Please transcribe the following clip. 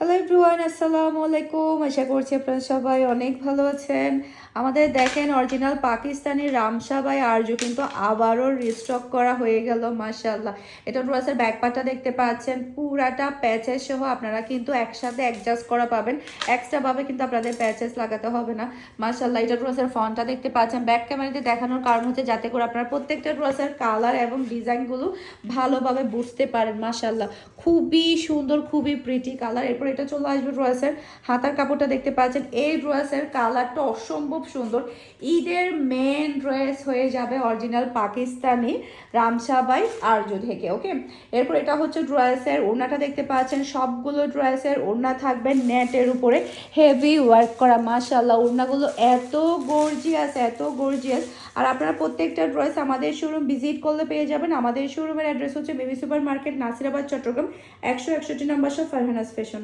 Hello everyone, আসসালামু আলাইকুম। আশা করছি আপনারা সবাই অনেক ভালো আছেন। আমাদের দেখেন অরিজিনাল পাকিস্তানি রামসা বাই আরজু কিন্তু আবারও রিস্টক করা হয়ে গেল, মাশাআল্লাহ। এটা ড্রেসের ব্যাক পার্টটা দেখতে পাচ্ছেন, পুরাটা প্যাচেস সহ আপনারা কিন্তু একসাথে অ্যাডজাস্ট করা পাবেন। এক্সট্রাভাবে কিন্তু আপনাদের প্যাচেস লাগাতে হবে না, মাশাআল্লাহ। এটা ড্রেসের ফন্টটা দেখতে পাচ্ছেন। ব্যাক ক্যামেরাতে দেখানোর কারণ হচ্ছে যাতে করে আপনারা প্রত্যেকটা ড্রেসের কালার এবং ডিজাইনগুলো ভালোভাবে বুঝতে পারেন, মাশাআল্লাহ। খুবই সুন্দর, খুবই প্রিটি কালার। এরপর এটা চলে আসবে ড্রেসের হাতার কাপড়টা দেখতে পাচ্ছেন। এই ড্রেসের কালারটা অসম্ভব সুন্দর। ঈদের মেন ড্রেস হয়ে যাবে অরিজিনাল পাকিস্তানি রামসা বাই আরজু থেকে, ওকে। এরপর এটা হচ্ছে ড্রেসের ওড়নাটা দেখতে পাচ্ছেন। সবগুলো ড্রেসের ওড়না থাকবে নেটের উপরে হেভি ওয়ার্ক করা, মাশাআল্লাহ। ওড়নাগুলো এত গর্জিয়াস, এত গর্জিয়াস। আর আপনারা প্রত্যেকটা ড্রেস আমাদের শোরুম ভিজিট করলে পেয়ে যাবেন। আমাদের শোরুমের অ্যাড্রেস হচ্ছে Baby Super Market, Nasirabad, Chattogram, 161 number shop, Farhana's fashion.